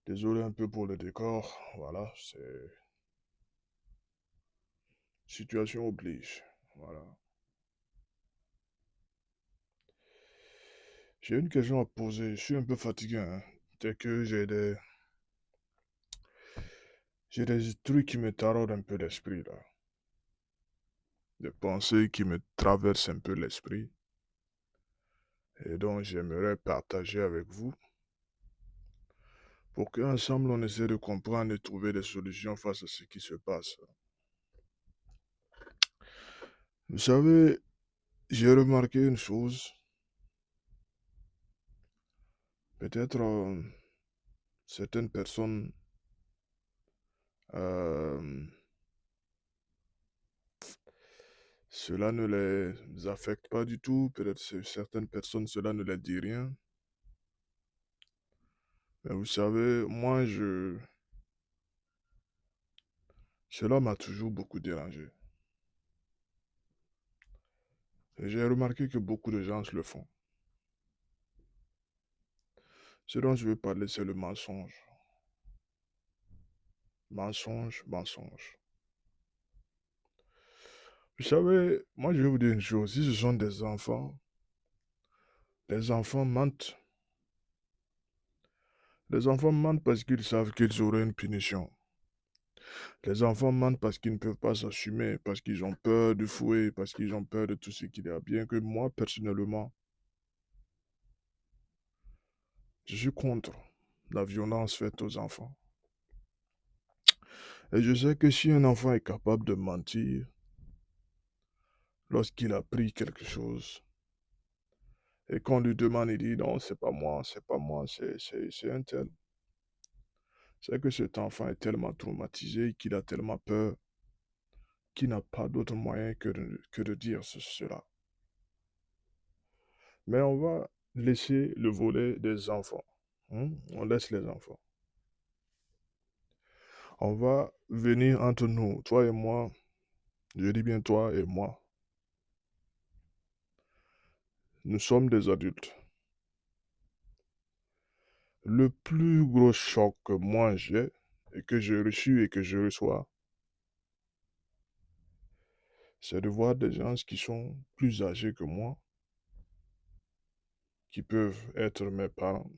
Désolé un peu pour le décor. Voilà, c'est situation oblige. Voilà. J'ai une question à poser. Je suis un peu fatigué, hein. C'est que j'ai des trucs qui me taraudent un peu l'esprit, là. Des pensées qui me traversent un peu l'esprit. Et donc, j'aimerais partager avec vous pour qu'ensemble, on essaie de comprendre et trouver des solutions face à ce qui se passe. Vous savez, j'ai remarqué une chose. Peut-être certaines personnes euh, cela ne les affecte pas du tout. Peut-être certaines personnes, cela ne les dit rien. Mais vous savez, cela m'a toujours beaucoup dérangé. Et j'ai remarqué que beaucoup de gens le font. Ce dont je veux parler, c'est le mensonge. Mensonge, mensonge. Vous savez, moi je vais vous dire une chose. Si ce sont des enfants, les enfants mentent. Les enfants mentent parce qu'ils savent qu'ils auraient une punition. Les enfants mentent parce qu'ils ne peuvent pas s'assumer, parce qu'ils ont peur du fouet, parce qu'ils ont peur de tout ce qu'il y a. Bien que moi, personnellement, je suis contre la violence faite aux enfants. Et je sais que si un enfant est capable de mentir lorsqu'il a pris quelque chose, et qu'on lui demande, il dit non, c'est pas moi, c'est un tel. C'est que cet enfant est tellement traumatisé qu'il a tellement peur qu'il n'a pas d'autre moyen que de dire cela. Mais on va laisser le volet des enfants. On laisse les enfants. On va venir entre nous, toi et moi. Je dis bien toi et moi. Nous sommes des adultes. Le plus gros choc que moi j'ai, et que j'ai reçu et que je reçois, c'est de voir des gens qui sont plus âgés que moi, qui peuvent être mes parents,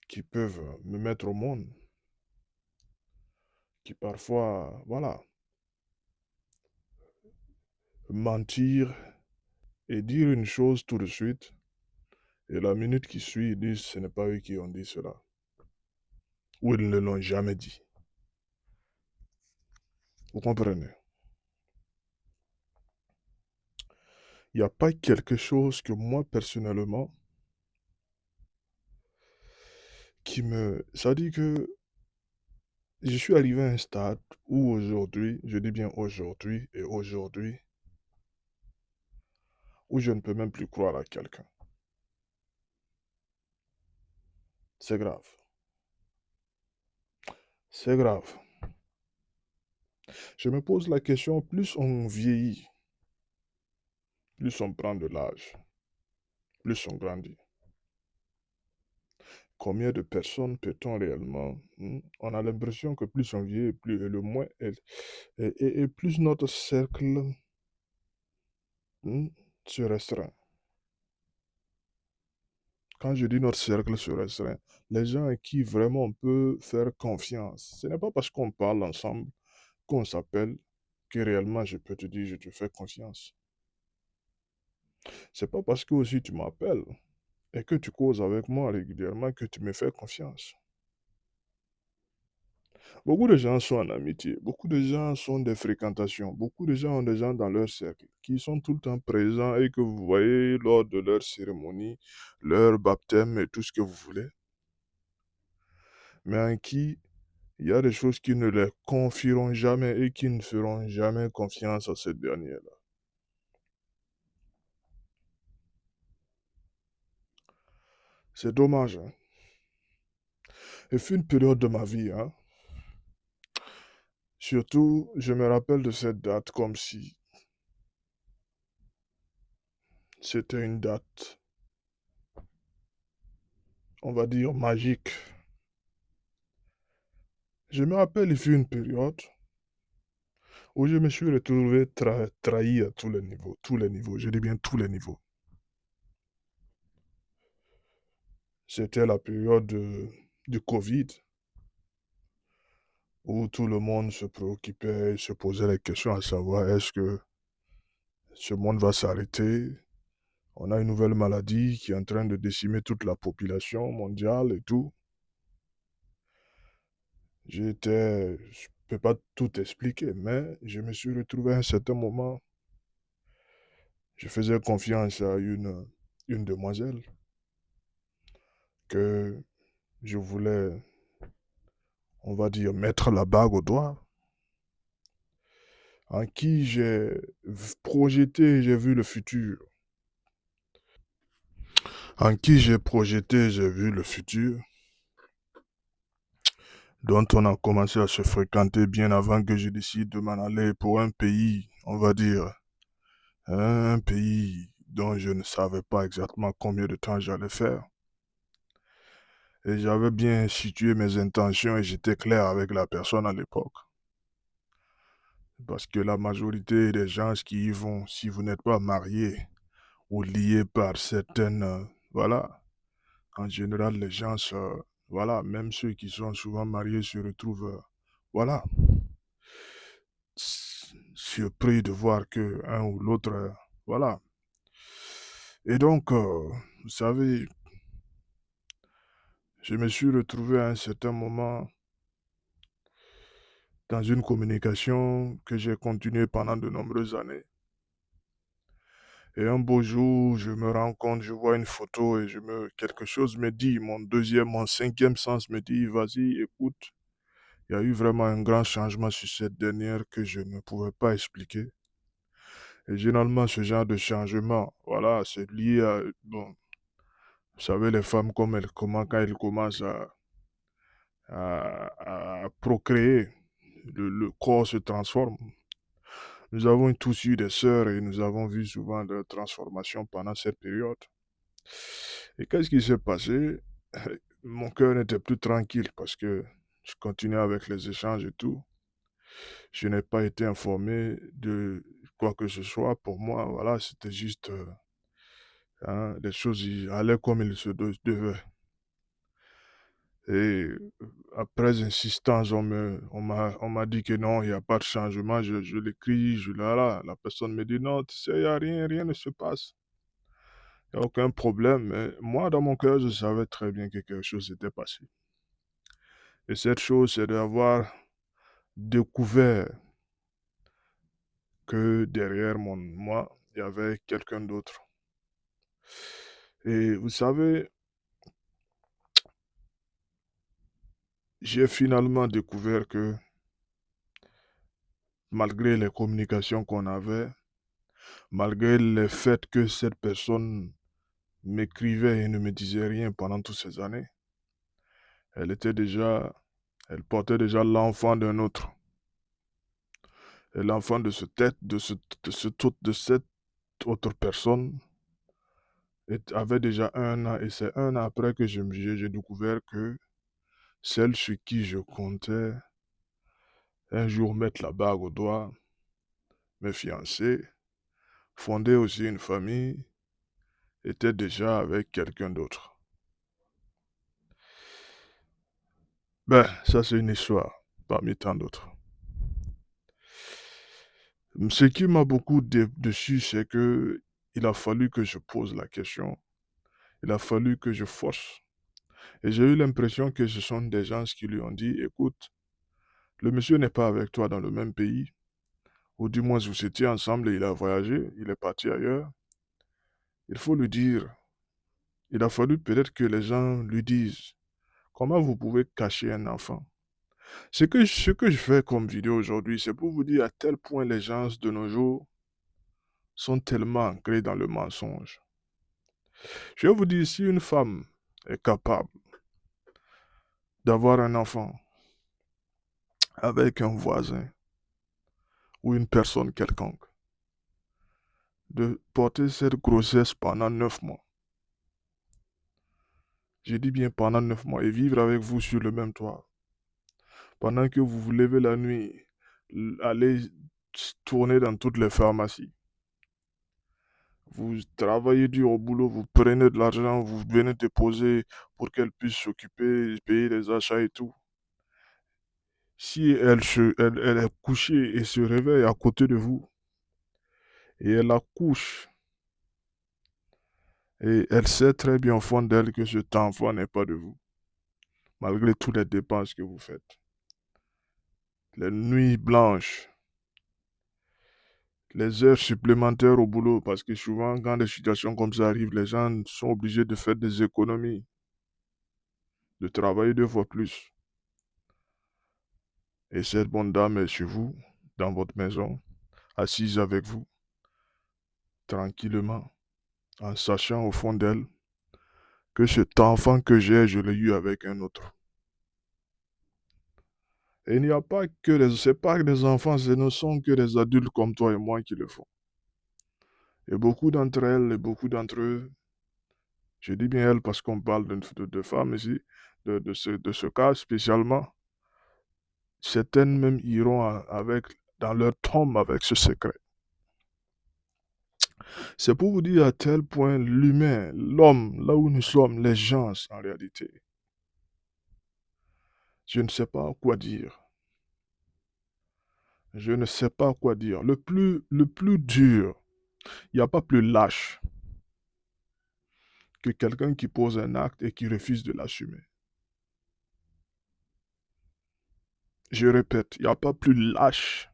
qui peuvent me mettre au monde, qui parfois, voilà, mentir et dire une chose tout de suite, et la minute qui suit, ils disent ce n'est pas eux qui ont dit cela, ou ils ne l'ont jamais dit. Vous comprenez? Il n'y a pas quelque chose que moi, personnellement, Ça dit que je suis arrivé à un stade où aujourd'hui, je dis bien aujourd'hui et aujourd'hui, où je ne peux même plus croire à quelqu'un. C'est grave. C'est grave. Je me pose la question, plus on vieillit, plus on prend de l'âge, plus on grandit. Combien de personnes peut-on réellement... On a l'impression que plus on vieillit, plus et le moins, et plus notre cercle se restreint. Quand je dis notre cercle se restreint, les gens à qui vraiment on peut faire confiance, ce n'est pas parce qu'on parle ensemble, qu'on s'appelle, que réellement je peux te dire je te fais confiance. C'est pas parce que aussi tu m'appelles et que tu causes avec moi régulièrement que tu me fais confiance. Beaucoup de gens sont en amitié, beaucoup de gens sont des fréquentations, beaucoup de gens ont des gens dans leur cercle qui sont tout le temps présents et que vous voyez lors de leur cérémonie, leur baptême et tout ce que vous voulez, mais en qui il y a des choses qui ne les confieront jamais et qui ne feront jamais confiance à cette dernière-là. C'est dommage, hein. Et fut une période de ma vie, hein. Surtout, je me rappelle de cette date comme si c'était une date on va dire, magique. Je me rappelle, il fut une période où je me suis retrouvé trahi à tous les niveaux, je dis bien tous les niveaux. C'était la période du Covid, où tout le monde se préoccupait, se posait la question à savoir est-ce que ce monde va s'arrêter? On a une nouvelle maladie qui est en train de décimer toute la population mondiale et tout. Je ne peux pas tout expliquer, mais je me suis retrouvé à un certain moment, je faisais confiance à une demoiselle que je voulais, on va dire, mettre la bague au doigt, en qui projeté, j'ai vu le futur. En qui j'ai projeté, j'ai vu le futur, dont on a commencé à se fréquenter bien avant que je décide de m'en aller pour un pays, on va dire, un pays dont je ne savais pas exactement combien de temps j'allais faire. Et j'avais bien situé mes intentions et j'étais clair avec la personne à l'époque. Parce que la majorité des gens qui y vont, si vous n'êtes pas marié ou lié par certaines, voilà, en général, les gens, voilà, même ceux qui sont souvent mariés se retrouvent, voilà, surpris de voir que un ou l'autre, voilà. Et donc, vous savez, je me suis retrouvé à un certain moment dans une communication que j'ai continuée pendant de nombreuses années. Et un beau jour, je me rends compte, je vois une photo et quelque chose me dit, mon cinquième sens me dit, vas-y, écoute, il y a eu vraiment un grand changement sur cette dernière que je ne pouvais pas expliquer. Et généralement, ce genre de changement, voilà, c'est lié à, bon, vous savez, les femmes, quand elles commencent à procréer, le corps se transforme. Nous avons tous eu des sœurs et nous avons vu souvent de transformations pendant cette période. Et qu'est-ce qui s'est passé? Mon cœur n'était plus tranquille parce que je continuais avec les échanges et tout. Je n'ai pas été informé de quoi que ce soit. Pour moi, voilà, c'était juste, hein, les choses allaient comme il se devait. Et après insistance, on m'a dit que non, il n'y a pas de changement. Je l'écris, la personne me dit non, tu sais, il n'y a rien, rien ne se passe. Il n'y a aucun problème. Mais moi, dans mon cœur, je savais très bien que quelque chose s'était passé. Et cette chose, c'est d'avoir découvert que derrière moi, il y avait quelqu'un d'autre. Et vous savez, j'ai finalement découvert que malgré les communications qu'on avait, malgré le fait que cette personne m'écrivait et ne me disait rien pendant toutes ces années, elle était déjà, elle portait déjà l'enfant d'un autre. Et l'enfant de de cette autre personne avait déjà 1 an. Et c'est 1 an après que j'ai découvert que celle sur qui je comptais un jour mettre la bague au doigt, me fiancer, fonder aussi une famille, était déjà avec quelqu'un d'autre. Ben, ça c'est une histoire parmi tant d'autres. Ce qui m'a beaucoup dessus, c'est que il a fallu que je pose la question, il a fallu que je force. Et j'ai eu l'impression que ce sont des gens qui lui ont dit, écoute, le monsieur n'est pas avec toi dans le même pays, ou du moins vous étiez ensemble et il a voyagé, il est parti ailleurs. Il faut lui dire, il a fallu peut-être que les gens lui disent, comment vous pouvez cacher un enfant? Ce que je fais comme vidéo aujourd'hui, c'est pour vous dire à tel point les gens de nos jours sont tellement ancrés dans le mensonge. Je vais vous dire, si une femme est capable d'avoir un enfant avec un voisin ou une personne quelconque, de porter cette grossesse pendant 9 mois, J'ai dit bien pendant 9 mois et vivre avec vous sur le même toit. Pendant que vous vous levez la nuit, allez tourner dans toutes les pharmacies. Vous travaillez dur au boulot, vous prenez de l'argent, vous venez déposer pour qu'elle puisse s'occuper, payer les achats et tout. Si elle est couchée et se réveille à côté de vous, et elle accouche, et elle sait très bien au fond d'elle que cet enfant n'est pas de vous, malgré toutes les dépenses que vous faites. Les nuits blanches, les heures supplémentaires au boulot, parce que souvent, quand des situations comme ça arrivent, les gens sont obligés de faire des économies, de travailler 2 fois plus. Et cette bonne dame est chez vous, dans votre maison, assise avec vous, tranquillement, en sachant au fond d'elle que cet enfant que j'ai, je l'ai eu avec un autre. Et il n'y a pas que c'est pas que des enfants, ce ne sont que des adultes comme toi et moi qui le font. Et beaucoup d'entre elles et beaucoup d'entre eux, je dis bien elles parce qu'on parle de femmes ici, de ce cas spécialement, certaines même iront avec, dans leur tombe avec ce secret. C'est pour vous dire à tel point l'humain, l'homme, là où nous sommes, les gens en réalité. Je ne sais pas quoi dire. Je ne sais pas quoi dire. Le plus dur, il n'y a pas plus lâche que quelqu'un qui pose un acte et qui refuse de l'assumer. Je répète, il n'y a pas plus lâche.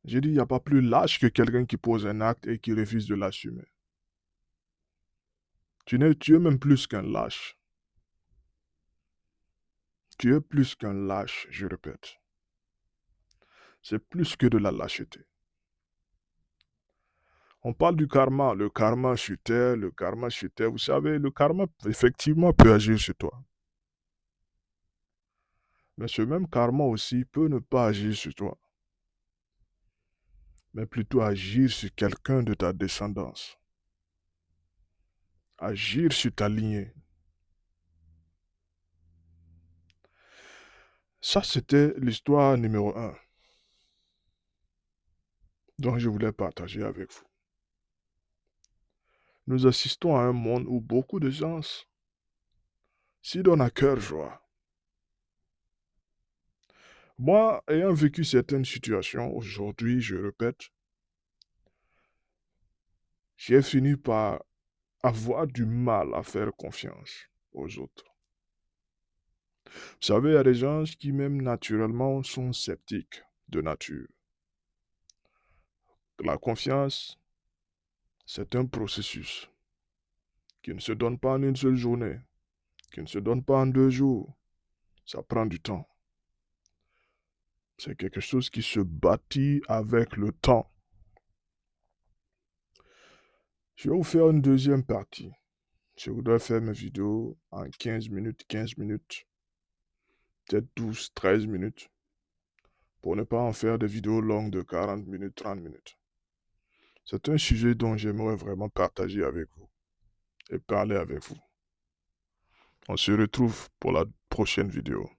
Je dis, il n'y a pas plus lâche que quelqu'un qui pose un acte et qui refuse de l'assumer. Tu es même plus qu'un lâche. Tu es plus qu'un lâche, je répète. C'est plus que de la lâcheté. On parle du karma, le karma sur terre, le karma sur terre. Vous savez, le karma, effectivement, peut agir sur toi. Mais ce même karma aussi peut ne pas agir sur toi, mais plutôt agir sur quelqu'un de ta descendance, agir sur ta lignée. Ça, c'était l'histoire numéro 1 dont je voulais partager avec vous. Nous assistons à un monde où beaucoup de gens s'y donnent à cœur joie. Moi, ayant vécu certaines situations, aujourd'hui, je répète, j'ai fini par avoir du mal à faire confiance aux autres. Vous savez, il y a des gens qui même naturellement sont sceptiques de nature. La confiance, c'est un processus qui ne se donne pas en une seule journée, qui ne se donne pas en 2 jours. Ça prend du temps. C'est quelque chose qui se bâtit avec le temps. Je vais vous faire une deuxième partie. Je voudrais faire mes vidéos en 15 minutes, peut-être 12, 13 minutes, pour ne pas en faire des vidéos longues de 40 minutes, 30 minutes. C'est un sujet dont j'aimerais vraiment partager avec vous et parler avec vous. On se retrouve pour la prochaine vidéo.